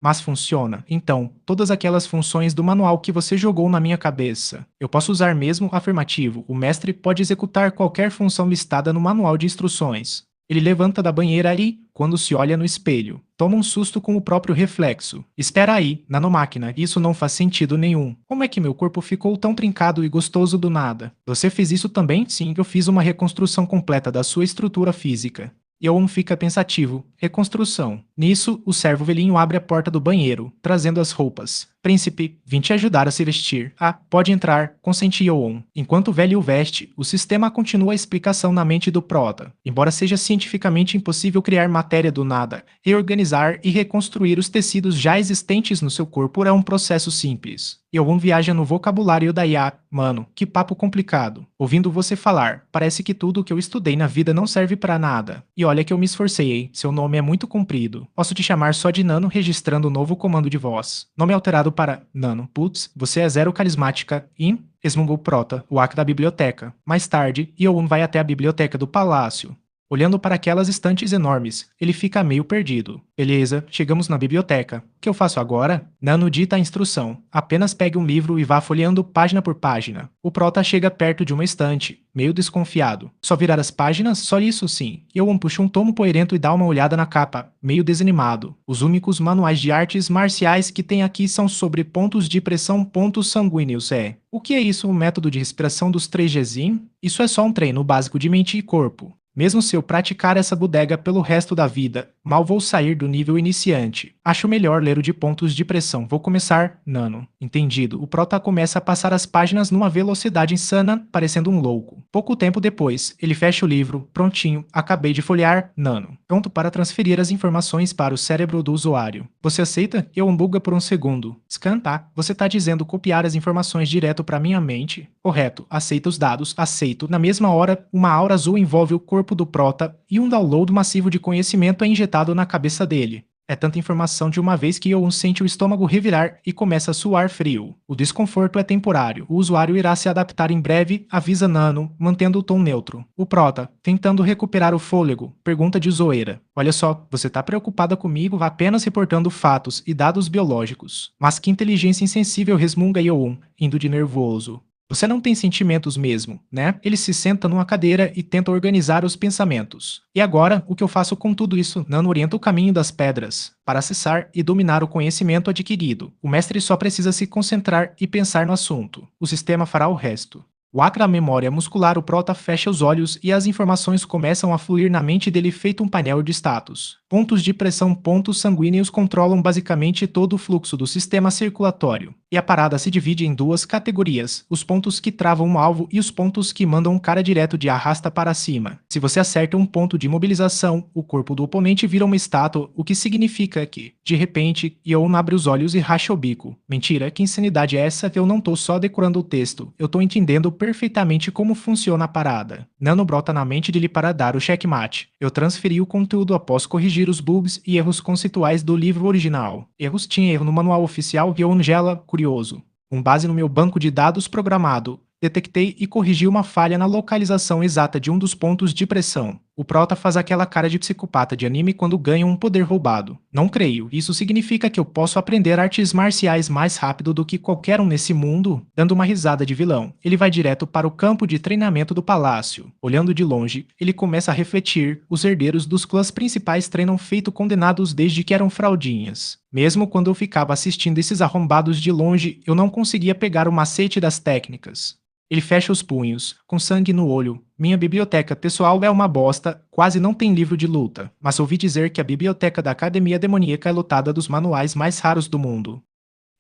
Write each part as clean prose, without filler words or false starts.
Mas funciona. Então, todas aquelas funções do manual que você jogou na minha cabeça. Eu posso usar mesmo? Afirmativo. O mestre pode executar qualquer função listada no manual de instruções. Ele levanta da banheira e, quando se olha no espelho, toma um susto com o próprio reflexo. Espera aí, nanomáquina, isso não faz sentido nenhum. Como é que meu corpo ficou tão trincado e gostoso do nada? Você fez isso também? Sim, eu fiz uma reconstrução completa da sua estrutura física. Eon fica pensativo. Reconstrução. Nisso, o servo velhinho abre a porta do banheiro, trazendo as roupas. Príncipe, vim te ajudar a se vestir. Ah, pode entrar, consente Eon. Enquanto o velho o veste, o sistema continua a explicação na mente do Prota. Embora seja cientificamente impossível criar matéria do nada, reorganizar e reconstruir os tecidos já existentes no seu corpo é um processo simples. Eon viaja no vocabulário da IA. Mano, que papo complicado. Ouvindo você falar, parece que tudo o que eu estudei na vida não serve pra nada. E olha que eu me esforcei, hein? Seu nome é muito comprido. Posso te chamar só de Nano registrando o novo comando de voz. Nome alterado para Nano. Putz, você é zero carismática e... Resmungou Prota, o Ak da biblioteca. Mais tarde, Eon vai até a biblioteca do palácio. Olhando para aquelas estantes enormes, ele fica meio perdido. Beleza, chegamos na biblioteca. O que eu faço agora? Nano dita a instrução. Apenas pegue um livro e vá folheando página por página. O Prota chega perto de uma estante, meio desconfiado. Só virar as páginas? Só isso sim. Eon puxa um tomo poeirento e dá uma olhada na capa, meio desanimado. Os únicos manuais de artes marciais que tem aqui são sobre pontos de pressão, pontos sanguíneos, é. O que é isso, o método de respiração dos 3Gs? Isso é só um treino básico de mente e corpo. Mesmo se eu praticar essa bodega pelo resto da vida, mal vou sair do nível iniciante. Acho melhor ler o de pontos de pressão. Vou começar, Nano. Entendido. O Prota começa a passar as páginas numa velocidade insana, parecendo um louco. Pouco tempo depois, ele fecha o livro. Prontinho. Acabei de folhear, Nano. Pronto para transferir as informações para o cérebro do usuário. Você aceita? Eu buga por um segundo. Scan, tá? Você tá dizendo copiar as informações direto para minha mente? Correto. Aceita os dados. Aceito. Na mesma hora, uma aura azul envolve o corpo do Prota e um download massivo de conhecimento é injetado na cabeça dele. É tanta informação de uma vez que Eon sente o estômago revirar e começa a suar frio. O desconforto é temporário. O usuário irá se adaptar em breve, avisa Nano, mantendo o tom neutro. O Prota, tentando recuperar o fôlego, pergunta de zoeira. Olha só, você tá preocupada comigo apenas reportando fatos e dados biológicos. Mas que inteligência insensível, resmunga Eon, indo de nervoso. Você não tem sentimentos mesmo, né? Ele se senta numa cadeira e tenta organizar os pensamentos. E agora, o que eu faço com tudo isso? Nano orienta o caminho das pedras, para acessar e dominar o conhecimento adquirido. O mestre só precisa se concentrar e pensar no assunto. O sistema fará o resto. O Acra memória muscular, o Prota fecha os olhos e as informações começam a fluir na mente dele feito um painel de status. Pontos de pressão, pontos sanguíneos controlam basicamente todo o fluxo do sistema circulatório. E a parada se divide em duas categorias, os pontos que travam um alvo e os pontos que mandam um cara direto de arrasta para cima. Se você acerta um ponto de mobilização, o corpo do oponente vira uma estátua, o que significa que, de repente, Eon abre os olhos e racha o bico. Mentira, que insanidade é essa? Eu não tô só decorando o texto, eu tô entendendo perfeitamente como funciona a parada. Nano brota na mente dele para dar o checkmate. Eu transferi o conteúdo após corrigir os bugs e erros conceituais do livro original. Erros tinha erro no manual oficial e Eon gela, curioso. Com base no meu banco de dados programado, detectei e corrigi uma falha na localização exata de um dos pontos de pressão. O Prota faz aquela cara de psicopata de anime quando ganha um poder roubado. Não creio, isso significa que eu posso aprender artes marciais mais rápido do que qualquer um nesse mundo? Dando uma risada de vilão, ele vai direto para o campo de treinamento do palácio. Olhando de longe, ele começa a refletir, os herdeiros dos clãs principais treinam feito condenados desde que eram fraldinhas. Mesmo quando eu ficava assistindo esses arrombados de longe, eu não conseguia pegar o macete das técnicas. Ele fecha os punhos, com sangue no olho. Minha biblioteca pessoal é uma bosta, quase não tem livro de luta, mas ouvi dizer que a biblioteca da Academia Demoníaca é lotada dos manuais mais raros do mundo.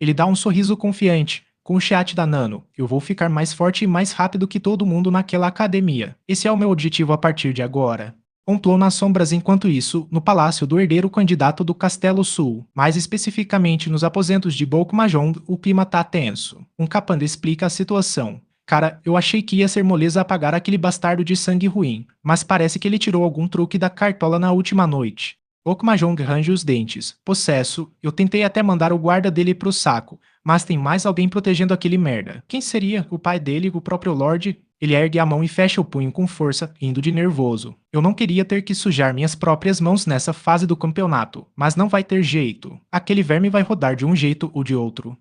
Ele dá um sorriso confiante. Com o chat da Nano, eu vou ficar mais forte e mais rápido que todo mundo naquela academia. Esse é o meu objetivo a partir de agora. Complô nas sombras enquanto isso, no palácio do herdeiro candidato do Castelo Sul, mais especificamente nos aposentos de Boku Mahjong, o clima tá tenso. Um capanga explica a situação. Cara, eu achei que ia ser moleza apagar aquele bastardo de sangue ruim, mas parece que ele tirou algum truque da cartola na última noite. Boku Mahjong range os dentes. Possesso, eu tentei até mandar o guarda dele pro saco, mas tem mais alguém protegendo aquele merda. Quem seria? O pai dele, o próprio Lorde? Ele ergue a mão e fecha o punho com força, indo de nervoso. Eu não queria ter que sujar minhas próprias mãos nessa fase do campeonato, mas não vai ter jeito. Aquele verme vai rodar de um jeito ou de outro.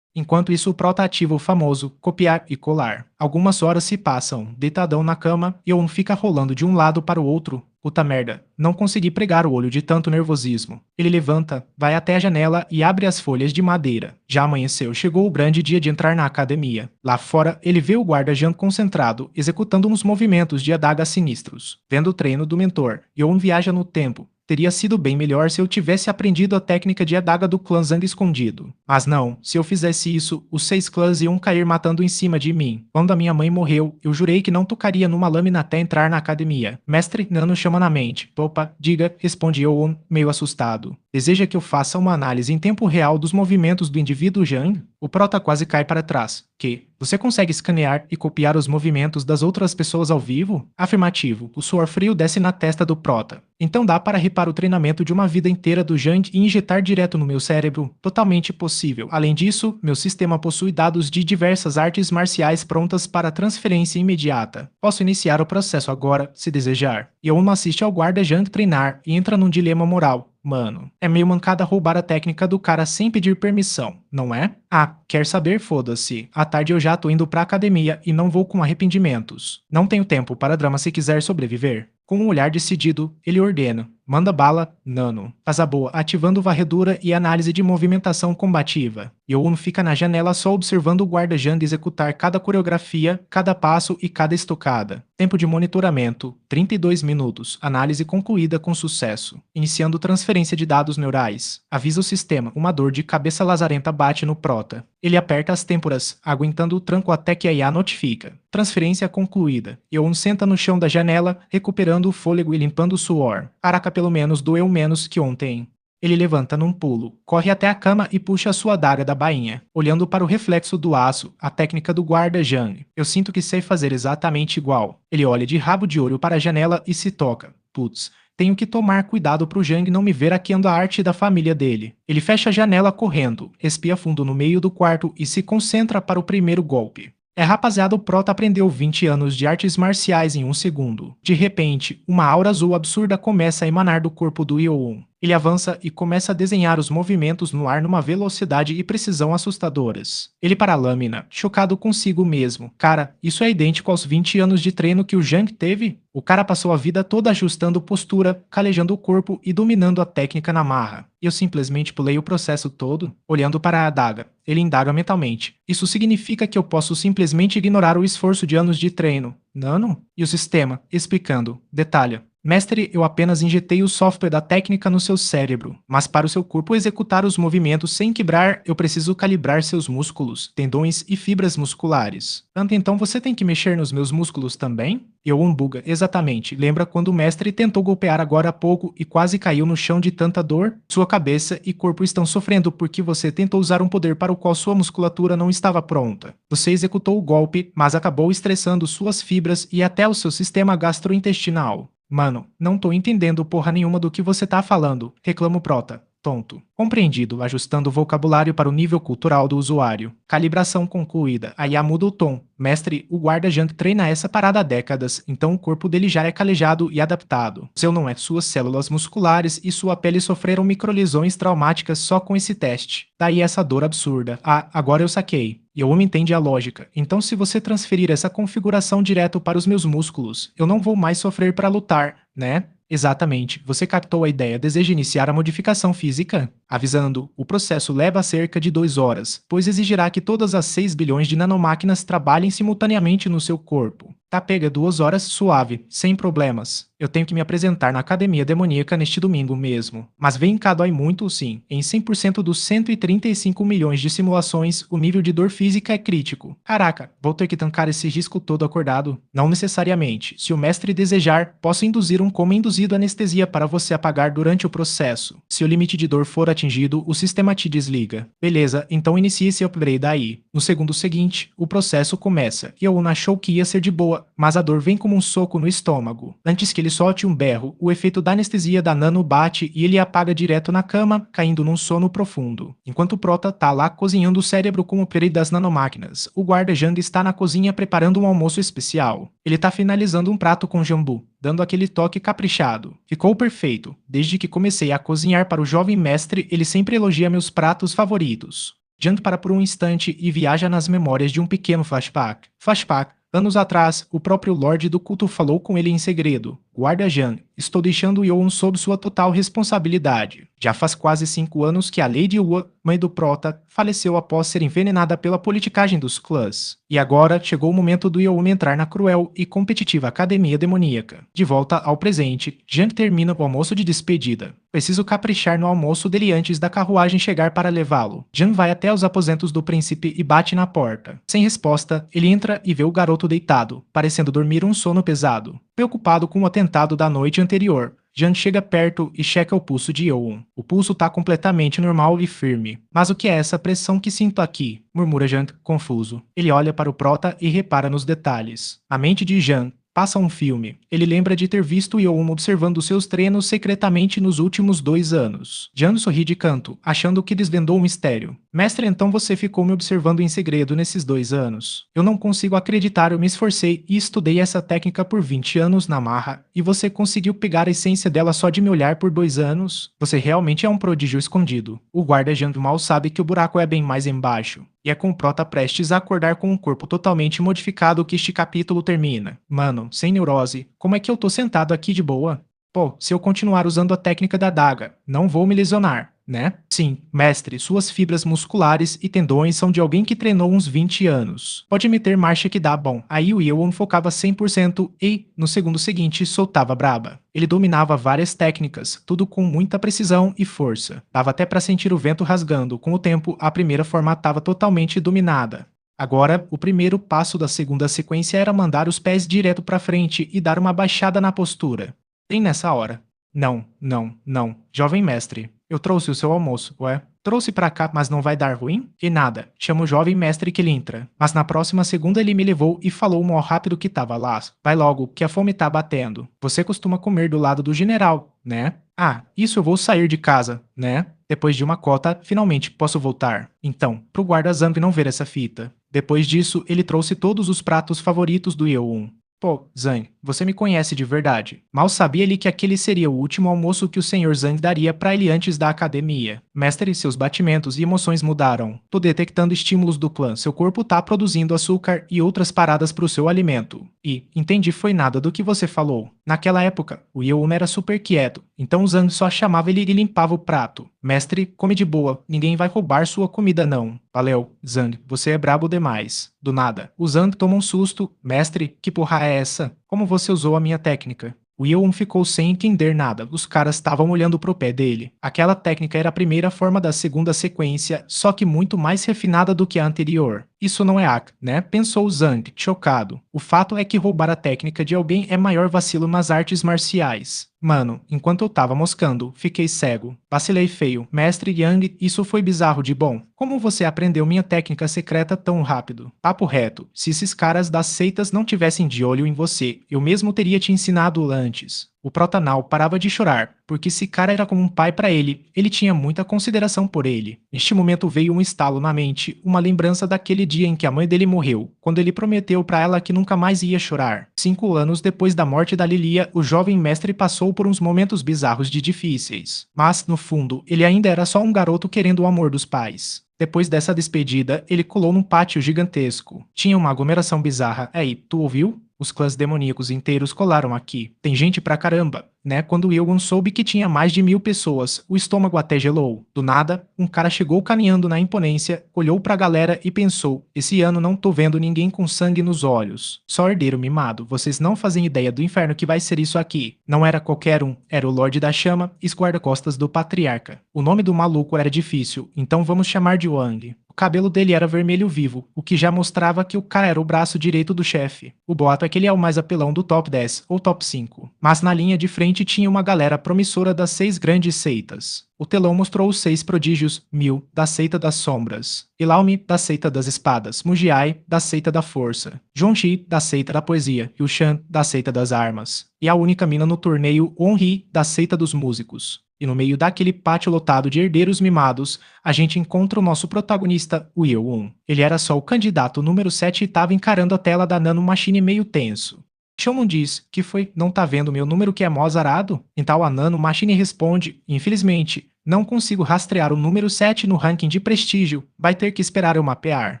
Enquanto isso, o Prota ativa o famoso copiar e colar. Algumas horas se passam, deitadão na cama, e eu fica rolando de um lado para o outro. Puta merda, não consegui pregar o olho de tanto nervosismo. Ele levanta, vai até a janela e abre as folhas de madeira. Já amanheceu, chegou o grande dia de entrar na academia. Lá fora, ele vê o guarda Jean concentrado, executando uns movimentos de adagas sinistros. Vendo o treino do mentor, Yoon viaja no tempo. Teria sido bem melhor se eu tivesse aprendido a técnica de adaga do clã Zang escondido. Mas não, se eu fizesse isso, os 6 clãs iam cair matando em cima de mim. Quando a minha mãe morreu, eu jurei que não tocaria numa lâmina até entrar na academia. Mestre Nano chama na mente. Opa, diga, responde eu, meio assustado. Deseja que eu faça uma análise em tempo real dos movimentos do indivíduo Zhang? O Prota quase cai para trás. Que? Você consegue escanear e copiar os movimentos das outras pessoas ao vivo? Afirmativo. O suor frio desce na testa do Prota. Então dá para ripar o treinamento de uma vida inteira do Zhang e injetar direto no meu cérebro? Totalmente possível. Além disso, meu sistema possui dados de diversas artes marciais prontas para transferência imediata. Posso iniciar o processo agora, se desejar. Yoon assiste ao guarda Zhang treinar e entra num dilema moral. Mano, é meio mancada roubar a técnica do cara sem pedir permissão, não é? Ah, quer saber? Foda-se. À tarde eu já tô indo pra academia e não vou com arrependimentos. Não tenho tempo para drama se quiser sobreviver. Com um olhar decidido, ele ordena. Manda bala, Nano. Faz a boa, ativando varredura e análise de movimentação combativa. Yoon fica na janela só observando o guarda Zhang executar cada coreografia, cada passo e cada estocada. Tempo de monitoramento, 32 minutos. Análise concluída com sucesso. Iniciando transferência de dados neurais. Avisa o sistema, uma dor de cabeça lazarenta bate no Prota. Ele aperta as têmporas, aguentando o tranco até que a IA notifica. Transferência concluída. Yoon senta no chão da janela, recuperando o fôlego e limpando o suor. Caraca, pelo menos doeu menos que ontem. Ele levanta num pulo, corre até a cama e puxa a sua adaga da bainha, olhando para o reflexo do aço, a técnica do guarda Zhang. Eu sinto que sei fazer exatamente igual. Ele olha de rabo de olho para a janela e se toca. Putz, tenho que tomar cuidado pro Zhang não me ver hackeando a arte da família dele. Ele fecha a janela correndo, respira fundo no meio do quarto e se concentra para o primeiro golpe. Rapaziada, o Prota aprendeu 20 anos de artes marciais em um segundo. De repente, uma aura azul absurda começa a emanar do corpo do Yoon. Ele avança e começa a desenhar os movimentos no ar numa velocidade e precisão assustadoras. Ele para a lâmina, chocado consigo mesmo. Cara, isso é idêntico aos 20 anos de treino que o Zhang teve? O cara passou a vida toda ajustando postura, calejando o corpo e dominando a técnica na marra. Eu simplesmente pulei o processo todo, olhando para a adaga. Ele indaga mentalmente. Isso significa que eu posso simplesmente ignorar o esforço de anos de treino. Nano? E o sistema, explicando. Detalha. Mestre, eu apenas injetei o software da técnica no seu cérebro, mas para o seu corpo executar os movimentos sem quebrar, eu preciso calibrar seus músculos, tendões e fibras musculares. Então você tem que mexer nos meus músculos também? Yoon buga, exatamente. Lembra quando o mestre tentou golpear agora há pouco e quase caiu no chão de tanta dor? Sua cabeça e corpo estão sofrendo porque você tentou usar um poder para o qual sua musculatura não estava pronta. Você executou o golpe, mas acabou estressando suas fibras e até o seu sistema gastrointestinal. Mano, não tô entendendo porra nenhuma do que você tá falando, reclama o Prota. Tonto. Compreendido, ajustando o vocabulário para o nível cultural do usuário. Calibração concluída. A IA muda o tom. Mestre, o guarda Zhang treina essa parada há décadas, então o corpo dele já é calejado e adaptado. Seu não é suas células musculares e sua pele sofreram microlesões traumáticas só com esse teste. Daí essa dor absurda. Ah, agora eu saquei. E o homem entende a lógica. Então se você transferir essa configuração direto para os meus músculos, eu não vou mais sofrer para lutar, né? Exatamente, você captou a ideia. Deseja iniciar a modificação física? Avisando, o processo leva cerca de 2 horas, pois exigirá que todas as 6 bilhões de nanomáquinas trabalhem simultaneamente no seu corpo. Tá pega 2 horas suave, sem problemas. Eu tenho que me apresentar na academia demoníaca neste domingo mesmo. Mas vem cá, dói muito sim. Em 100% dos 135 milhões de simulações, o nível de dor física é crítico. Caraca, vou ter que tancar esse risco todo acordado? Não necessariamente. Se o mestre desejar, posso induzir um coma induzido anestesia para você apagar durante o processo. Se o limite de dor for atingido, o sistema te desliga. Beleza, então inicie esse upgrade aí. No segundo seguinte, o processo começa. Yoon achou que ia ser de boa, mas a dor vem como um soco no estômago. Antes que ele solte um berro, o efeito da anestesia da Nano bate e ele apaga direto na cama, caindo num sono profundo. Enquanto o Prota tá lá cozinhando o cérebro com o upgrade das nanomáquinas, o guarda Jang está na cozinha preparando um almoço especial. Ele tá finalizando um prato com jambu, dando aquele toque caprichado. Ficou perfeito. Desde que comecei a cozinhar para o jovem mestre, ele sempre elogia meus pratos favoritos. Jang para por um instante e viaja nas memórias de um pequeno flashback. Flashback. Anos atrás, o próprio Lorde do Culto falou com ele em segredo. Guarda Jang, estou deixando Yoon sob sua total responsabilidade. Já faz quase 5 anos que a Lady Wu, mãe do Prota, faleceu após ser envenenada pela politicagem dos clãs. E agora chegou o momento do Yoon entrar na cruel e competitiva academia demoníaca. De volta ao presente, Jang termina o almoço de despedida. Preciso caprichar no almoço dele antes da carruagem chegar para levá-lo. Jang vai até os aposentos do príncipe e bate na porta. Sem resposta, ele entra e vê o garoto deitado, parecendo dormir um sono pesado. Preocupado com o atentado da noite anterior, Jang chega perto e checa o pulso de Yoon. O pulso tá completamente normal e firme. Mas o que é essa pressão que sinto aqui? Murmura Jang, confuso. Ele olha para o Prota e repara nos detalhes. A mente de Jang passa um filme. Ele lembra de ter visto Yoon observando seus treinos secretamente nos últimos 2 anos. Jang sorri de canto, achando que desvendou o mistério. Mestre, então você ficou me observando em segredo nesses 2 anos. Eu não consigo acreditar, eu me esforcei e estudei essa técnica por 20 anos na marra, e você conseguiu pegar a essência dela só de me olhar por 2 anos? Você realmente é um prodígio escondido. O guarda Jang mal sabe que o buraco é bem mais embaixo. E é com o Prota prestes a acordar com um corpo totalmente modificado que este capítulo termina. Mano, sem neurose, como é que eu tô sentado aqui de boa? Pô, se eu continuar usando a técnica da adaga, não vou me lesionar, né? Sim, mestre, suas fibras musculares e tendões são de alguém que treinou uns 20 anos. Pode meter marcha que dá bom. Aí o Yoon focava 100% e, no segundo seguinte, soltava braba. Ele dominava várias técnicas, tudo com muita precisão e força. Dava até pra sentir o vento rasgando. Com o tempo, a primeira forma estava totalmente dominada. Agora, o primeiro passo da segunda sequência era mandar os pés direto pra frente e dar uma baixada na postura. Bem nessa hora. Não, não, não. Jovem mestre, eu trouxe o seu almoço, ué? Trouxe pra cá, mas não vai dar ruim? E nada. Chama o jovem mestre que ele entra. Mas na próxima segunda ele me levou e falou mó rápido que tava lá. Vai logo, que a fome tá batendo. Você costuma comer do lado do general, né? Ah, isso eu vou sair de casa, né? Depois de uma cota, finalmente posso voltar. Então, pro guarda Zhang não ver essa fita. Depois disso, ele trouxe todos os pratos favoritos do Yoon. Pô, Zhang, você me conhece de verdade. Mal sabia ele que aquele seria o último almoço que o Sr. Zhang daria pra ele antes da academia. Mestre, seus batimentos e emoções mudaram. Tô detectando estímulos do clã. Seu corpo tá produzindo açúcar e outras paradas pro seu alimento. E, entendi, foi nada do que você falou. Naquela época, o Yoon era super quieto, então o Zhang só chamava ele e limpava o prato. Mestre, come de boa, ninguém vai roubar sua comida não. Valeu, Zhang, você é brabo demais. Do nada, o Zhang toma um susto. Mestre, que porra é essa? Como você usou a minha técnica? O Yoon ficou sem entender nada, os caras estavam olhando pro pé dele. Aquela técnica era a primeira forma da segunda sequência, só que muito mais refinada do que a anterior. Isso não é hack, né? Pensou Zhang, chocado. O fato é que roubar a técnica de alguém é maior vacilo nas artes marciais. Mano, enquanto eu tava moscando, fiquei cego. Vacilei feio. Mestre Yang, isso foi bizarro de bom. Como você aprendeu minha técnica secreta tão rápido? Papo reto, se esses caras das seitas não tivessem de olho em você, eu mesmo teria te ensinado antes. O Protanal parava de chorar, porque esse cara era como um pai pra ele, ele tinha muita consideração por ele. Neste momento veio um estalo na mente, uma lembrança daquele dia em que a mãe dele morreu, quando ele prometeu pra ela que nunca mais ia chorar. 5 anos depois da morte da Lilia, o jovem mestre passou por uns momentos bizarros de difíceis. Mas, no fundo, ele ainda era só um garoto querendo o amor dos pais. Depois dessa despedida, ele colou num pátio gigantesco. Tinha uma aglomeração bizarra. Ei, tu ouviu? Os clãs demoníacos inteiros colaram aqui. Tem gente pra caramba, né? Quando Yoon soube que tinha mais de 1000 pessoas, o estômago até gelou. Do nada, um cara chegou caminhando na imponência, olhou pra galera e pensou: esse ano não tô vendo ninguém com sangue nos olhos. Só herdeiro mimado, vocês não fazem ideia do inferno que vai ser isso aqui. Não era qualquer um, era o Lorde da Chama, ex-guarda-costas do Patriarca. O nome do maluco era difícil, então vamos chamar de Wang. O cabelo dele era vermelho vivo, o que já mostrava que o cara era o braço direito do chefe. O boato é que ele é o mais apelão do top 10 ou top 5. Mas na linha de frente tinha uma galera promissora das 6 grandes seitas. O telão mostrou os 6 prodígios: Mil, da seita das sombras; Ilaume, da seita das espadas; Mugiai, da seita da força; Jonshi, da seita da poesia; e o Shan, da seita das armas. E a única mina no torneio, Onri, da seita dos músicos. E no meio daquele pátio lotado de herdeiros mimados, a gente encontra o nosso protagonista, o Will-1. Ele era só o candidato número 7 e estava encarando a tela da Nano Machine meio tenso. Shonen diz: que foi, não tá vendo meu número que é mó azarado? Então a Nano Machine responde: infelizmente, não consigo rastrear o número 7 no ranking de prestígio, vai ter que esperar eu mapear.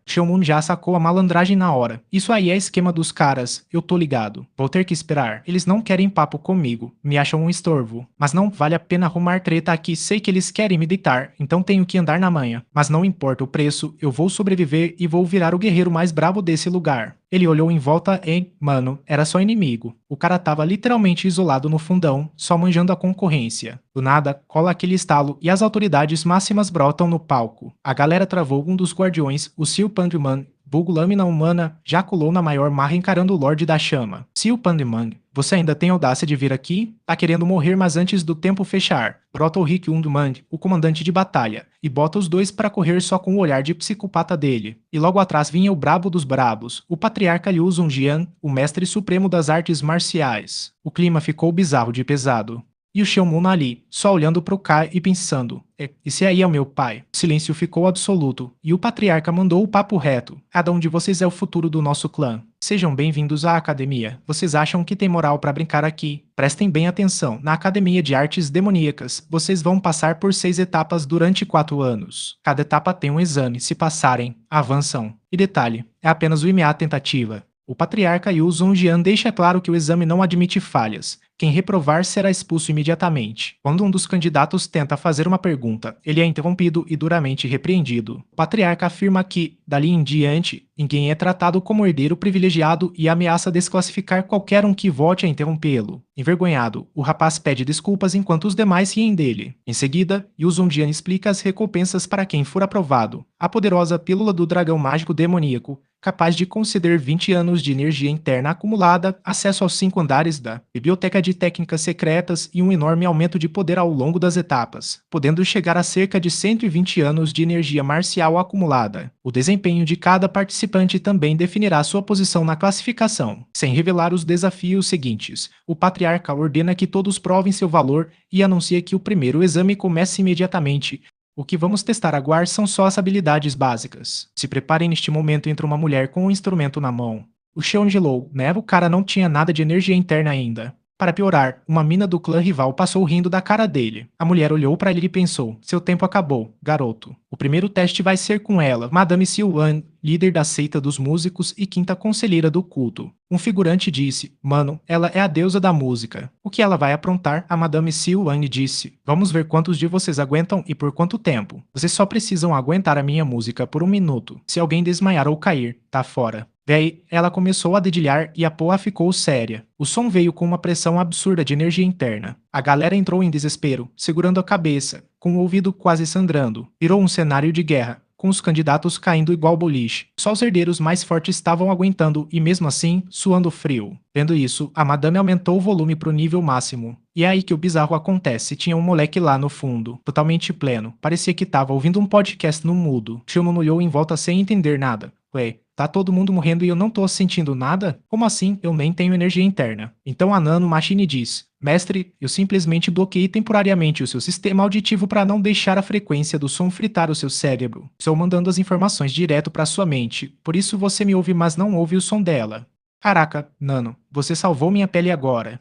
Shonen já sacou a malandragem na hora. Isso aí é esquema dos caras, eu tô ligado. Vou ter que esperar. Eles não querem papo comigo, me acham um estorvo. Mas não vale a pena arrumar treta aqui, sei que eles querem me deitar, então tenho que andar na manha. Mas não importa o preço, eu vou sobreviver e vou virar o guerreiro mais bravo desse lugar. Ele olhou em volta e, mano, era só inimigo. O cara tava literalmente isolado no fundão, só manjando a concorrência. Do nada, cola aquele estalo e as autoridades máximas brotam no palco. A galera travou um dos guardiões, o Seal Pandman, vulgo lâmina humana, já colou na maior marra encarando o Lorde da Chama. Seal Pandman, você ainda tem audácia de vir aqui? Tá querendo morrer, mas antes do tempo fechar. Brota o Rick Undman, o comandante de batalha, e bota os dois para correr só com o olhar de psicopata dele. E logo atrás vinha o brabo dos brabos, o patriarca Liu Zongjian, o mestre supremo das artes marciais. O clima ficou bizarro de pesado. E o Xiaomun ali, só olhando pro Kai e pensando: esse aí é o meu pai. O silêncio ficou absoluto, e o patriarca mandou o papo reto: cada um de vocês é o futuro do nosso clã. Sejam bem-vindos à academia. Vocês acham que tem moral pra brincar aqui? Prestem bem atenção, na Academia de Artes Demoníacas, vocês vão passar por 6 etapas durante 4 anos. Cada etapa tem um exame, se passarem, avançam. E detalhe, é apenas uma tentativa. O patriarca Yu Zongjian deixa claro que o exame não admite falhas. Quem reprovar será expulso imediatamente. Quando um dos candidatos tenta fazer uma pergunta, ele é interrompido e duramente repreendido. O patriarca afirma que, dali em diante, ninguém é tratado como herdeiro privilegiado e ameaça desclassificar qualquer um que volte a interrompê-lo. Envergonhado, o rapaz pede desculpas enquanto os demais riem dele. Em seguida, Yu Zongjian explica as recompensas para quem for aprovado. A poderosa pílula do dragão mágico demoníaco, capaz de conceder 20 anos de energia interna acumulada, acesso aos 5 andares da biblioteca de técnicas secretas e um enorme aumento de poder ao longo das etapas, podendo chegar a cerca de 120 anos de energia marcial acumulada. O desempenho de cada participante também definirá sua posição na classificação. Sem revelar os desafios seguintes, o patriarca ordena que todos provem seu valor e anuncia que o primeiro exame comece imediatamente. O que vamos testar agora são só as habilidades básicas. Se preparem, neste momento entra uma mulher com um instrumento na mão. O Xion gelou, né? O cara não tinha nada de energia interna ainda. Para piorar, uma mina do clã rival passou rindo da cara dele. A mulher olhou para ele e pensou: seu tempo acabou, garoto. O primeiro teste vai ser com ela, Madame Siuan, líder da seita dos músicos e quinta conselheira do culto. Um figurante disse: mano, ela é a deusa da música. O que ela vai aprontar? A Madame Siuan disse: vamos ver quantos de vocês aguentam e por quanto tempo. Vocês só precisam aguentar a minha música por 1 minuto. Se alguém desmaiar ou cair, tá fora. Véi, ela começou a dedilhar e a poa ficou séria. O som veio com uma pressão absurda de energia interna. A galera entrou em desespero, segurando a cabeça, com o ouvido quase sangrando. Virou um cenário de guerra, com os candidatos caindo igual boliche. Só os herdeiros mais fortes estavam aguentando e mesmo assim, suando frio. Vendo isso, a madame aumentou o volume pro nível máximo. E é aí que o bizarro acontece, tinha um moleque lá no fundo, totalmente pleno. Parecia que tava ouvindo um podcast no mudo. Shilman olhou em volta sem entender nada. Ué, tá todo mundo morrendo e eu não tô sentindo nada? Como assim? Eu nem tenho energia interna. Então a Nano Machine diz: mestre, eu simplesmente bloqueei temporariamente o seu sistema auditivo para não deixar a frequência do som fritar o seu cérebro. Estou mandando as informações direto para sua mente, por isso você me ouve mas não ouve o som dela. Caraca, Nano, você salvou minha pele agora.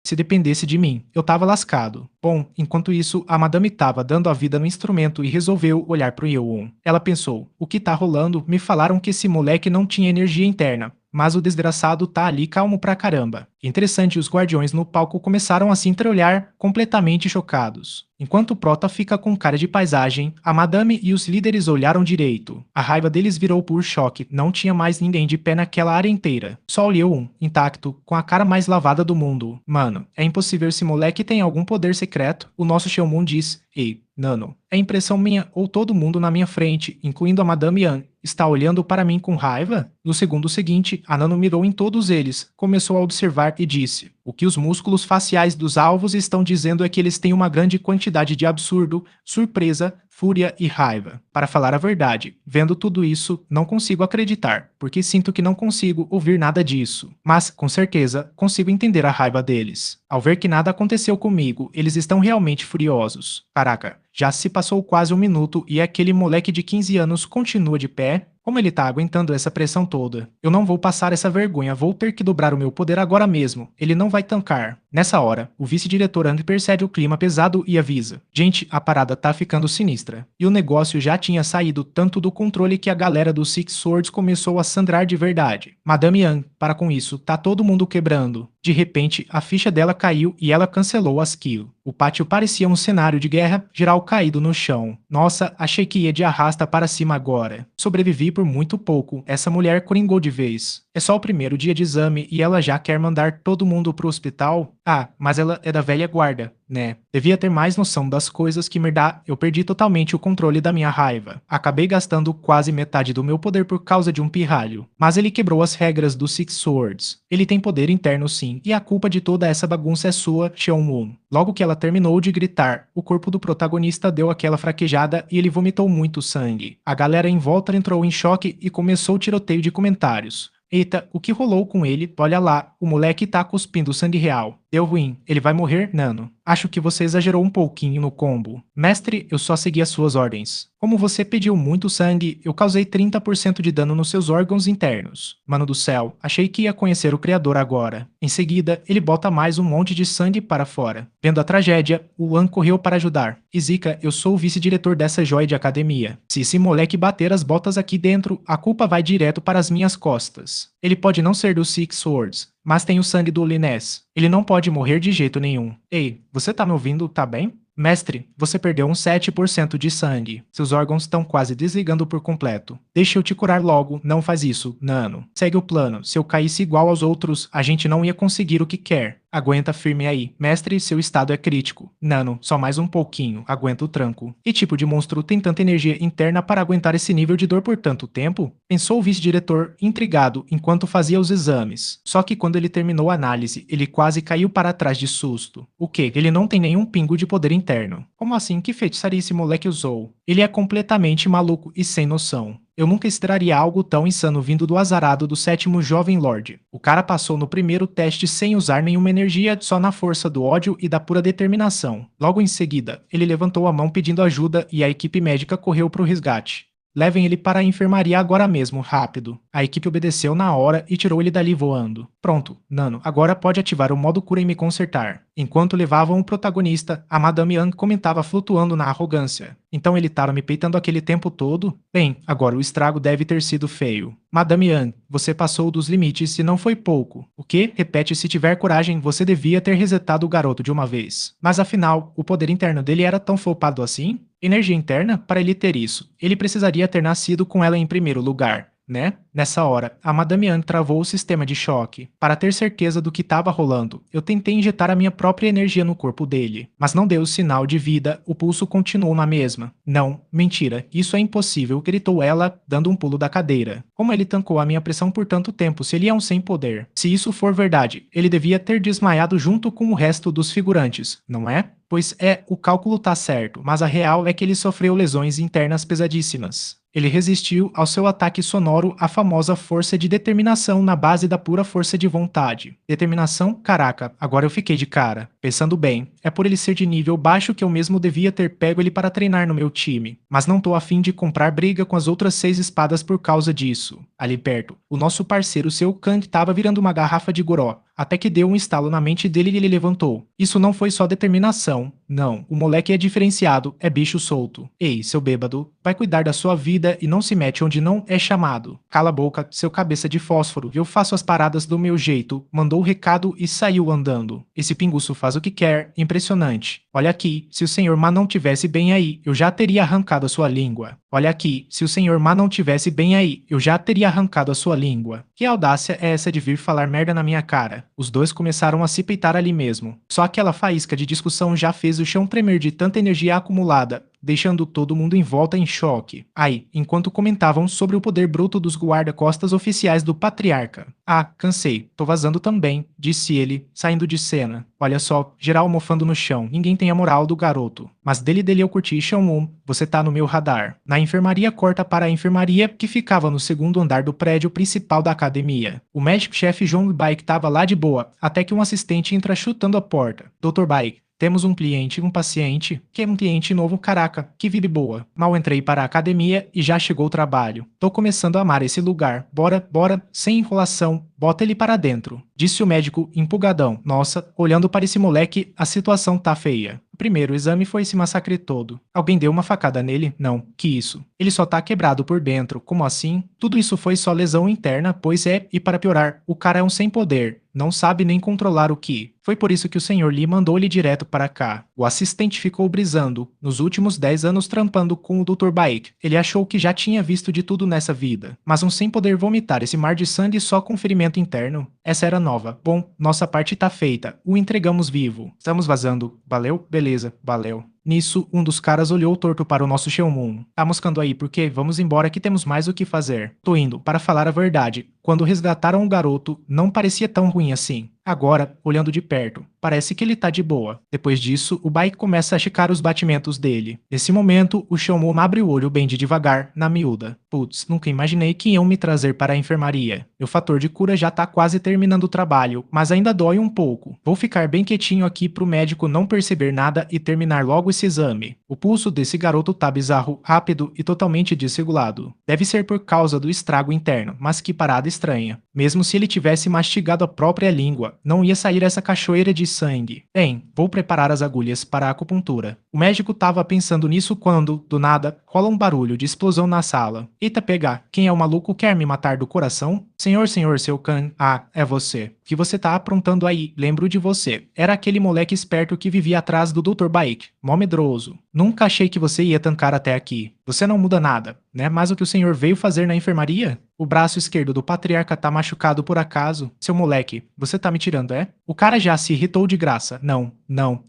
Se dependesse de mim, eu tava lascado. Bom, enquanto isso, a madame tava dando a vida no instrumento e resolveu olhar pro Yeon. Ela pensou: o que tá rolando? Me falaram que esse moleque não tinha energia interna, mas o desgraçado tá ali calmo pra caramba. Interessante, os guardiões no palco começaram a se entreolhar, completamente chocados. Enquanto o Prota fica com cara de paisagem, a Madame e os líderes olharam direito. A raiva deles virou por choque, não tinha mais ninguém de pé naquela área inteira. Só o Leon, intacto, com a cara mais lavada do mundo. Mano, é impossível esse moleque tem algum poder secreto, o nosso Shelmun diz. Ei, Nano, é impressão minha ou todo mundo na minha frente, incluindo a Madame Yan, está olhando para mim com raiva? No segundo seguinte, a Nano mirou em todos eles, começou a observar e disse: o que os músculos faciais dos alvos estão dizendo é que eles têm uma grande quantidade de absurdo, surpresa, fúria e raiva. Para falar a verdade, vendo tudo isso, não consigo acreditar, porque sinto que não consigo ouvir nada disso. Mas, com certeza, consigo entender a raiva deles. Ao ver que nada aconteceu comigo, eles estão realmente furiosos. Caraca, já se passou quase um minuto e aquele moleque de 15 anos continua de pé? Como ele tá aguentando essa pressão toda? Eu não vou passar essa vergonha, vou ter que dobrar o meu poder agora mesmo. Ele não vai tancar. Nessa hora, o vice-diretor Andy percebe o clima pesado e avisa: gente, a parada tá ficando sinistra. E o negócio já tinha saído tanto do controle que a galera dos Six Swords começou a sangrar de verdade. Madame Yan, para com isso, tá todo mundo quebrando. De repente, a ficha dela caiu e ela cancelou as kills. O pátio parecia um cenário de guerra, geral caído no chão. Nossa, achei que ia de arrasta para cima agora. Sobrevivi por muito pouco, essa mulher coringou de vez. É só o primeiro dia de exame e ela já quer mandar todo mundo pro hospital? Ah, mas ela é da velha guarda, né? Devia ter mais noção das coisas que me dá. Eu perdi totalmente o controle da minha raiva. Acabei gastando quase metade do meu poder por causa de um pirralho. Mas ele quebrou as regras dos Six Swords. Ele tem poder interno sim, e a culpa de toda essa bagunça é sua, Xiaomun. Logo que ela terminou de gritar, o corpo do protagonista deu aquela fraquejada e ele vomitou muito sangue. A galera em volta entrou em choque e começou o tiroteio de comentários. Eita, o que rolou com ele? Olha lá, o moleque tá cuspindo sangue real. Deu ruim, ele vai morrer, Nano. Acho que você exagerou um pouquinho no combo. Mestre, eu só segui as suas ordens. Como você pediu muito sangue, eu causei 30% de dano nos seus órgãos internos. Mano do céu, achei que ia conhecer o Criador agora. Em seguida, ele bota mais um monte de sangue para fora. Vendo a tragédia, o Wan correu para ajudar. Izika, eu sou o vice-diretor dessa joia de academia. Se esse moleque bater as botas aqui dentro, a culpa vai direto para as minhas costas. Ele pode não ser dos Six Swords, mas tem o sangue do Linés. Ele não pode morrer de jeito nenhum. Ei, você tá me ouvindo, tá bem? Mestre, você perdeu uns 7% de sangue. Seus órgãos estão quase desligando por completo. Deixa eu te curar logo, não faz isso, Nano. Segue o plano. Se eu caísse igual aos outros, a gente não ia conseguir o que quer. Aguenta firme aí. Mestre, seu estado é crítico. Nano, só mais um pouquinho. Aguenta o tranco. Que tipo de monstro tem tanta energia interna para aguentar esse nível de dor por tanto tempo? Pensou o vice-diretor, intrigado, enquanto fazia os exames. Só que quando ele terminou a análise, ele quase caiu para trás de susto. O quê? Ele não tem nenhum pingo de poder interno. Como assim? Que feitiçaria esse moleque usou? Ele é completamente maluco e sem noção. Eu nunca extraria algo tão insano vindo do azarado do 7º Jovem Lorde. O cara passou no primeiro teste sem usar nenhuma energia, só na força do ódio e da pura determinação. Logo em seguida, ele levantou a mão pedindo ajuda e a equipe médica correu para o resgate. Levem ele para a enfermaria agora mesmo, rápido. A equipe obedeceu na hora e tirou ele dali voando. Pronto, Nano, agora pode ativar o modo cura e me consertar. Enquanto levavam o protagonista, a Madame Yang comentava flutuando na arrogância. Então ele estava me peitando aquele tempo todo? Bem, agora o estrago deve ter sido feio. Madame Yang, você passou dos limites e não foi pouco. O que? Repete, se tiver coragem, você devia ter resetado o garoto de uma vez. Mas afinal, o poder interno dele era tão flopado assim? Energia interna? Para ele ter isso, ele precisaria ter nascido com ela em primeiro lugar, né? Nessa hora, a Madame Yang travou o sistema de choque. Para ter certeza do que estava rolando, eu tentei injetar a minha própria energia no corpo dele, mas não deu sinal de vida, o pulso continuou na mesma. Não, mentira, isso é impossível, gritou ela, dando um pulo da cadeira. Como ele tancou a minha pressão por tanto tempo se ele é um sem poder? Se isso for verdade, ele devia ter desmaiado junto com o resto dos figurantes, não é? Pois o cálculo tá certo, mas a real é que ele sofreu lesões internas pesadíssimas. Ele resistiu ao seu ataque sonoro, a famosa força de determinação na base da pura força de vontade. Determinação? Caraca, agora eu fiquei de cara. Pensando bem, é por ele ser de nível baixo que eu mesmo devia ter pego ele para treinar no meu time. Mas não tô afim de comprar briga com as outras 6 espadas por causa disso. Ali perto, o nosso parceiro Seu Kang tava virando uma garrafa de goró. até que deu um estalo na mente dele e ele levantou. Isso não foi só determinação. Não, o moleque é diferenciado, é bicho solto. Ei, seu bêbado, vai cuidar da sua vida e não se mete onde não é chamado. Cala a boca, seu cabeça de fósforo, eu faço as paradas do meu jeito. Mandou o recado e saiu andando. Esse pinguço faz o que quer, impressionante. Olha aqui, se o senhor Má não tivesse bem aí, eu já teria arrancado a sua língua. Olha aqui, se o senhor Má não tivesse bem aí, eu já teria arrancado a sua língua. Que audácia é essa de vir falar merda na minha cara? Os dois começaram a se peitar ali mesmo. Só aquela faísca de discussão já fez o chão tremer de tanta energia acumulada, deixando todo mundo em volta em choque. Aí, enquanto comentavam sobre o poder bruto dos guarda-costas oficiais do Patriarca. Ah, cansei, tô vazando também, disse ele, saindo de cena. Olha só, geral mofando no chão, ninguém tem a moral do garoto. Mas dele eu curti Xiaomon, você tá no meu radar. Na enfermaria corta para a enfermaria que ficava no segundo andar do prédio principal da academia. O médico-chefe João Baik tava lá de boa, até que um assistente entra chutando a porta. Dr. Baik, temos um cliente, um paciente, que é um cliente novo, caraca, que vibe boa. Mal entrei para a academia e já chegou o trabalho. Tô começando a amar esse lugar. Bora, bora, sem enrolação, bota ele para dentro. Disse o médico empolgadão. Nossa, olhando para esse moleque, a situação tá feia. O primeiro exame foi esse massacre todo. Alguém deu uma facada nele? Não, que isso. Ele só tá quebrado por dentro. Como assim? Tudo isso foi só lesão interna, pois é, e para piorar, o cara é um sem poder. Não sabe nem controlar o ki. Foi por isso que o Sr. Lee mandou ele direto para cá. O assistente ficou brisando. Nos últimos 10 anos trampando com o Dr. Baik, ele achou que já tinha visto de tudo nessa vida. Mas um sem poder vomitar esse mar de sangue só com ferimento interno? Essa era nova. Bom, nossa parte tá feita. O entregamos vivo. Estamos vazando. Valeu? Beleza. Valeu. Nisso, um dos caras olhou torto para o nosso Xiaomon. Tá moscando aí porque vamos embora que temos mais o que fazer. Tô indo, para falar a verdade. Quando resgataram o garoto, não parecia tão ruim assim. Agora, olhando de perto, parece que ele tá de boa. Depois disso, o Baik começa a checar os batimentos dele. Nesse momento, o Xiaomon abre o olho bem de devagar, na miúda. Putz, nunca imaginei que iam me trazer para a enfermaria. Meu fator de cura já tá quase terminando o trabalho, mas ainda dói um pouco. Vou ficar bem quietinho aqui pro médico não perceber nada e terminar logo esse exame. O pulso desse garoto tá bizarro, rápido e totalmente desregulado. Deve ser por causa do estrago interno, mas que parada estranha. Mesmo se ele tivesse mastigado a própria língua, não ia sair essa cachoeira de sangue. Bem, vou preparar as agulhas para a acupuntura. O médico tava pensando nisso quando, do nada, rola um barulho de explosão na sala. Eita pegar, quem é o maluco quer me matar do coração? Senhor, seu Khan. Ah, é você. O que você tá aprontando aí? Lembro de você. Era aquele moleque esperto que vivia atrás do Dr. Baik. Mó medroso. Nunca achei que você ia tancar até aqui. Você não muda nada, né? Mas o que o senhor veio fazer na enfermaria? O braço esquerdo do patriarca tá machucado por acaso? Seu moleque, você tá me tirando, é? O cara já se irritou de graça. Não,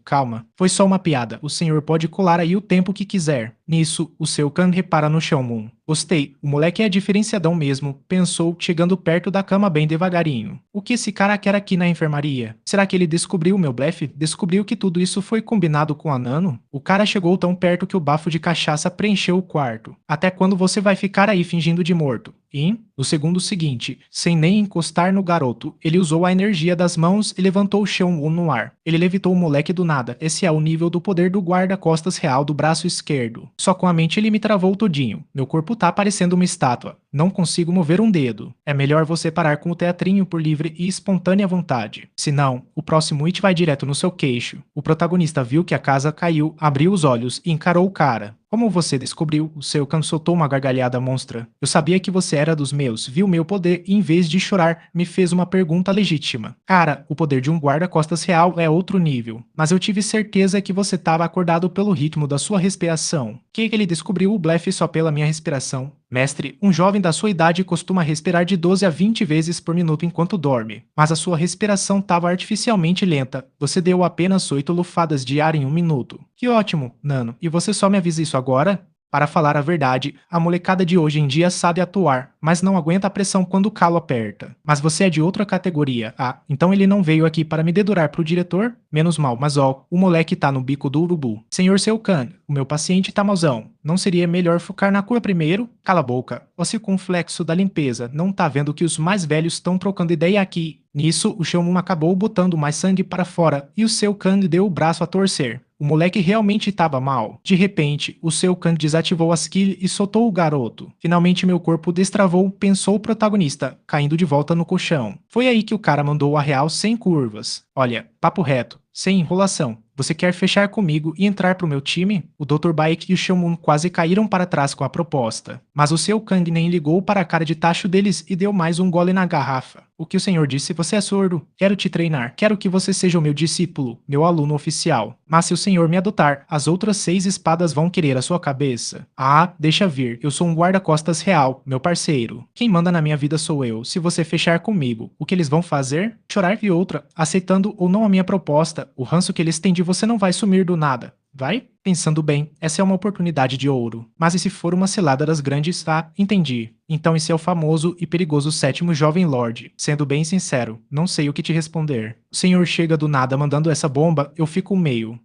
calma. Foi só uma piada. O senhor pode colar aí o tempo que quiser. Nisso, o seu Khan repara no Xiaomon. Gostei, o moleque é diferenciadão mesmo, pensou, chegando perto da cama bem devagarinho. O que esse cara quer aqui na enfermaria? Será que ele descobriu o meu blefe? Descobriu que tudo isso foi combinado com a Nano? O cara chegou tão perto que o bafo de cachaça preencheu o quarto. Até quando você vai ficar aí fingindo de morto? E, no segundo seguinte, sem nem encostar no garoto, ele usou a energia das mãos e levantou o Xiaomon no ar. Ele levitou o moleque do nada. Esse é o nível do poder do guarda-costas real do braço esquerdo. Só com a mente ele me travou todinho. Meu corpo tá parecendo uma estátua. Não consigo mover um dedo. É melhor você parar com o teatrinho por livre e espontânea vontade. Senão, o próximo hit vai direto no seu queixo. O protagonista viu que a casa caiu, abriu os olhos e encarou o cara. Como você descobriu, o seu Khan soltou uma gargalhada monstra. Eu sabia que você era dos meus, viu meu poder e em vez de chorar, me fez uma pergunta legítima. Cara, o poder de um guarda-costas real é outro nível. Mas eu tive certeza que você estava acordado pelo ritmo da sua respiração. Que ele descobriu o blefe só pela minha respiração? Mestre, um jovem da sua idade costuma respirar de 12 a 20 vezes por minuto enquanto dorme. Mas a sua respiração estava artificialmente lenta. Você deu apenas 8 lufadas de ar em um minuto. Que ótimo, Nano. E você só me avisa isso agora? Para falar a verdade, a molecada de hoje em dia sabe atuar, mas não aguenta a pressão quando o calo aperta. Mas você é de outra categoria. Ah, então ele não veio aqui para me dedurar pro diretor? Menos mal, mas ó, o moleque tá no bico do urubu. Senhor seu Khan, o meu paciente tá mauzão. Não seria melhor focar na cura primeiro? Cala a boca. O circunflexo da limpeza não tá vendo que os mais velhos estão trocando ideia aqui. Nisso, o Xiaomon acabou botando mais sangue para fora e o seu Kang deu o braço a torcer. O moleque realmente estava mal. De repente, o seu Kang desativou a skill e soltou o garoto. Finalmente meu corpo destravou, pensou o protagonista, caindo de volta no colchão. Foi aí que o cara mandou a real sem curvas. Olha, papo reto, sem enrolação. Você quer fechar comigo e entrar pro meu time? O Dr. Baek e o Xiaomun quase caíram para trás com a proposta. Mas o seu Kang nem ligou para a cara de tacho deles e deu mais um gole na garrafa. O que o senhor disse? Você é surdo. Quero te treinar. Quero que você seja o meu discípulo, meu aluno oficial. Mas se o senhor me adotar, as outras 6 espadas vão querer a sua cabeça. Ah, deixa vir. Eu sou um guarda-costas real, meu parceiro. Quem manda na minha vida sou eu. Se você fechar comigo, o que eles vão fazer? Chorar e outra, aceitando ou não a minha proposta. O ranço que eles têm de você não vai sumir do nada. Vai? Pensando bem, essa é uma oportunidade de ouro. Mas e se for uma cilada das grandes? Ah, entendi. Então esse é o famoso e perigoso sétimo Jovem Lorde. Sendo bem sincero, não sei o que te responder. O senhor chega do nada mandando essa bomba, eu fico meio.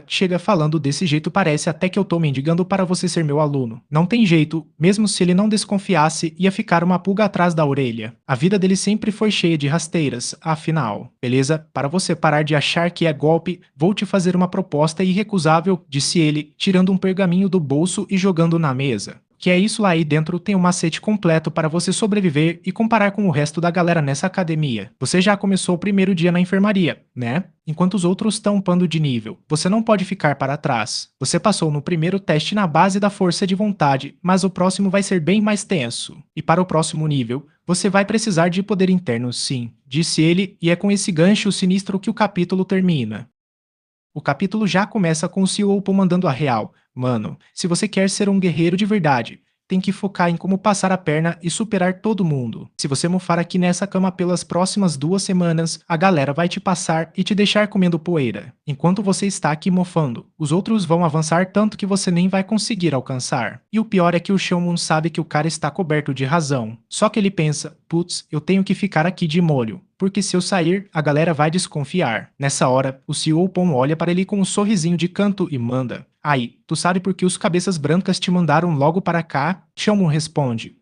Chega falando desse jeito parece até que eu tô mendigando para você ser meu aluno. Não tem jeito, mesmo se ele não desconfiasse, ia ficar uma pulga atrás da orelha. A vida dele sempre foi cheia de rasteiras, afinal. Beleza? Para você parar de achar que é golpe, vou te fazer uma proposta irrecusável, disse ele, tirando um pergaminho do bolso e jogando na mesa. Que é isso lá aí dentro tem um macete completo para você sobreviver e comparar com o resto da galera nessa academia. Você já começou o primeiro dia na enfermaria, né? Enquanto os outros estão upando de nível. Você não pode ficar para trás. Você passou no primeiro teste na base da força de vontade, mas o próximo vai ser bem mais tenso. E para o próximo nível, você vai precisar de poder interno sim, disse ele, e é com esse gancho sinistro que o capítulo termina. O capítulo já começa com o CEO mandando a real. Mano, se você quer ser um guerreiro de verdade, tem que focar em como passar a perna e superar todo mundo. Se você mofar aqui nessa cama pelas próximas 2 semanas, a galera vai te passar e te deixar comendo poeira. Enquanto você está aqui mofando, os outros vão avançar tanto que você nem vai conseguir alcançar. E o pior é que o Xiaomun sabe que o cara está coberto de razão. Só que ele pensa, putz, eu tenho que ficar aqui de molho. Porque se eu sair, a galera vai desconfiar. Nessa hora, o CEO Pon olha para ele com um sorrisinho de canto e manda. Aí, tu sabe por que os cabeças brancas te mandaram logo para cá? Xiaomun responde.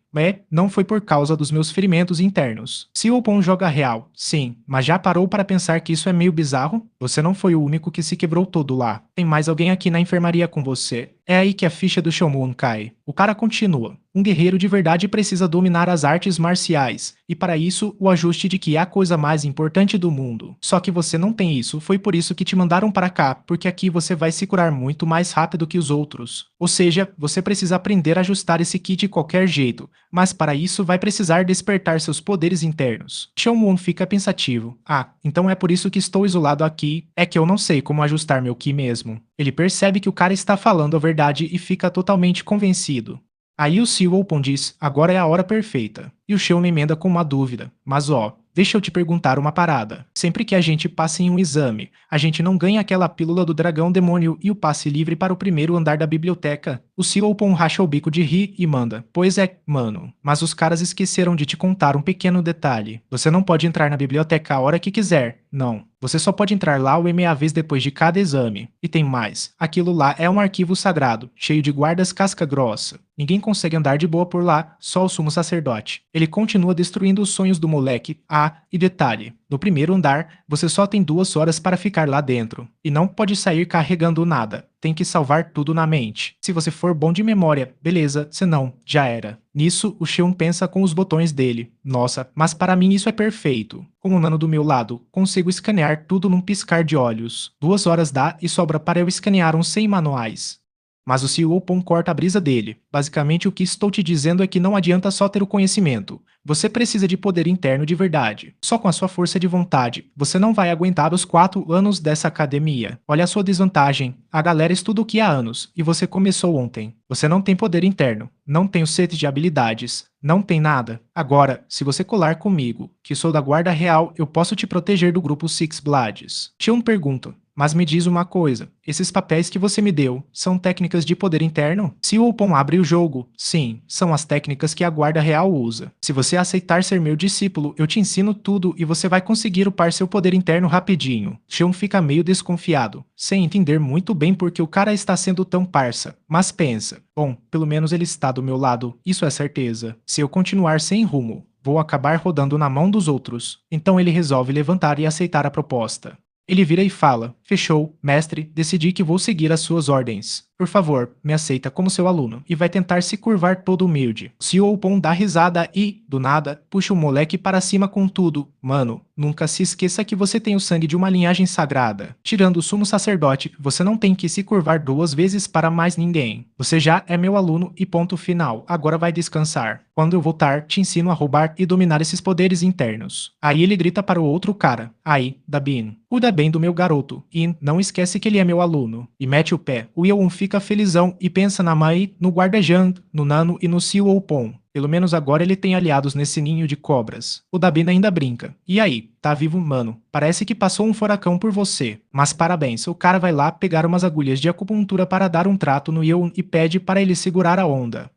Não foi por causa dos meus ferimentos internos. CEO Pon joga real, sim, mas já parou para pensar que isso é meio bizarro? Você não foi o único que se quebrou todo lá. Tem mais alguém aqui na enfermaria com você. É aí que a ficha do Xiaomun cai. O cara continua. Um guerreiro de verdade precisa dominar as artes marciais, e para isso, o ajuste de que é a coisa mais importante do mundo. Só que você não tem isso, foi por isso que te mandaram para cá, porque aqui você vai se curar muito mais rápido que os outros. Ou seja, você precisa aprender a ajustar esse ki de qualquer jeito, mas para isso vai precisar despertar seus poderes internos. Xiaomun fica pensativo. Ah, então é por isso que estou isolado aqui, é que eu não sei como ajustar meu ki mesmo. Ele percebe que o cara está falando a verdade e fica totalmente convencido. Aí o CEO diz, agora é a hora perfeita. E o Xiaomun emenda com uma dúvida. Mas ó, deixa eu te perguntar uma parada. Sempre que a gente passa em um exame, a gente não ganha aquela pílula do dragão demônio e o passe livre para o primeiro andar da biblioteca? O CEO racha o bico de rir e manda. Pois é, mano. Mas os caras esqueceram de te contar um pequeno detalhe. Você não pode entrar na biblioteca a hora que quiser. Não. Você só pode entrar lá uma meia vez depois de cada exame. E tem mais. Aquilo lá é um arquivo sagrado, cheio de guardas casca grossa. Ninguém consegue andar de boa por lá, só o sumo sacerdote. Ele continua destruindo os sonhos do moleque. Ah, e detalhe. No primeiro andar, você só tem 2 horas para ficar lá dentro. E não pode sair carregando nada. Tem que salvar tudo na mente. Se você for bom de memória, beleza, senão, já era. Nisso, o Xion pensa com os botões dele. Nossa, mas para mim isso é perfeito. Com o Nano do meu lado, consigo escanear tudo num piscar de olhos. 2 horas dá e sobra para eu escanear uns 100 manuais. Mas o CEO corta a brisa dele. Basicamente o que estou te dizendo é que não adianta só ter o conhecimento. Você precisa de poder interno de verdade. Só com a sua força de vontade, você não vai aguentar os 4 anos dessa academia. Olha a sua desvantagem. A galera estuda o que há anos, e você começou ontem. Você não tem poder interno, não tem o set de habilidades, não tem nada. Agora, se você colar comigo, que sou da Guarda Real, eu posso te proteger do grupo Six Bloods. Xion pergunta. Mas me diz uma coisa, esses papéis que você me deu são técnicas de poder interno? Se o Opon abre o jogo, sim, são as técnicas que a Guarda Real usa. Se você aceitar ser meu discípulo, eu te ensino tudo e você vai conseguir upar seu poder interno rapidinho. Xion fica meio desconfiado, sem entender muito bem porque o cara está sendo tão parça. Mas pensa, bom, pelo menos ele está do meu lado, isso é certeza. Se eu continuar sem rumo, vou acabar rodando na mão dos outros. Então ele resolve levantar e aceitar a proposta. Ele vira e fala: fechou, mestre, decidi que vou seguir as suas ordens. Por favor, me aceita como seu aluno. E vai tentar se curvar todo humilde. Sr. Pon dá risada e, do nada, puxa o moleque para cima com tudo. Mano, nunca se esqueça que você tem o sangue de uma linhagem sagrada. Tirando o sumo sacerdote, você não tem que se curvar 2 vezes para mais ninguém. Você já é meu aluno e ponto final. Agora vai descansar. Quando eu voltar, te ensino a roubar e dominar esses poderes internos. Aí ele grita para o outro cara. Aí, Dabin. Cuida bem do meu garoto. E não esquece que ele é meu aluno. E mete o pé. O Yeon fica felizão e pensa na Mai, no guarda-Jang, no Nano e no Seo Pon. Pelo menos agora ele tem aliados nesse ninho de cobras. O Dabin ainda brinca. E aí, tá vivo, mano? Parece que passou um furacão por você. Mas parabéns, o cara vai lá pegar umas agulhas de acupuntura para dar um trato no Yeon e pede para ele segurar a onda.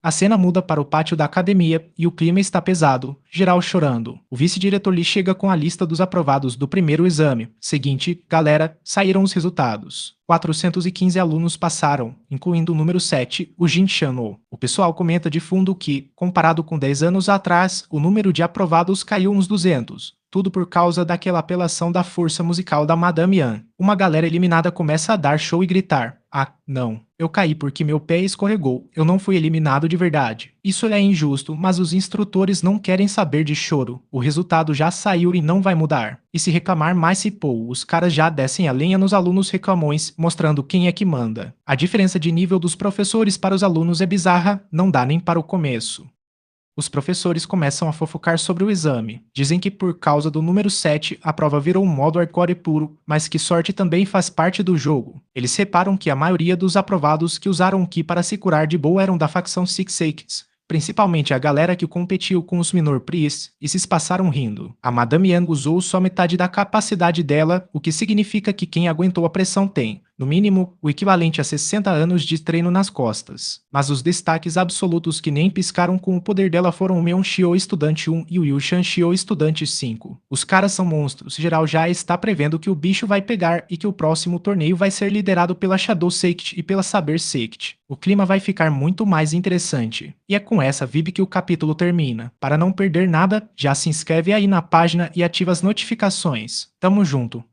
A cena muda para o pátio da academia e o clima está pesado, geral chorando. O vice-diretor Lee chega com a lista dos aprovados do primeiro exame. Seguinte, galera, saíram os resultados. 415 alunos passaram, incluindo o número 7, o Jin Chano. O pessoal comenta de fundo que, comparado com 10 anos atrás, o número de aprovados caiu uns 200. Tudo por causa daquela apelação da força musical da Madame Yan. Uma galera eliminada começa a dar show e gritar: ah, não. Eu caí porque meu pé escorregou. Eu não fui eliminado de verdade. Isso é injusto, mas os instrutores não querem saber de choro. O resultado já saiu e não vai mudar. E se reclamar mais se pô, os caras já descem a lenha nos alunos reclamões, mostrando quem é que manda. A diferença de nível dos professores para os alunos é bizarra, não dá nem para o começo. Os professores começam a fofocar sobre o exame. Dizem que por causa do número 7, a prova virou um modo hardcore puro, mas que sorte também faz parte do jogo. Eles reparam que a maioria dos aprovados que usaram o Ki para se curar de boa eram da facção Six Sakes. Principalmente a galera que competiu com os Minor Priest e se passaram rindo. A Madame Yang usou só metade da capacidade dela, o que significa que quem aguentou a pressão tem, no mínimo, o equivalente a 60 anos de treino nas costas. Mas os destaques absolutos que nem piscaram com o poder dela foram o Meon Shio Estudante 1 e o Yu Shan Shio Estudante 5. Os caras são monstros, geral já está prevendo que o bicho vai pegar e que o próximo torneio vai ser liderado pela Shadow Sect e pela Saber Sect. O clima vai ficar muito mais interessante. E é com essa vibe que o capítulo termina. Para não perder nada, já se inscreve aí na página e ativa as notificações. Tamo junto!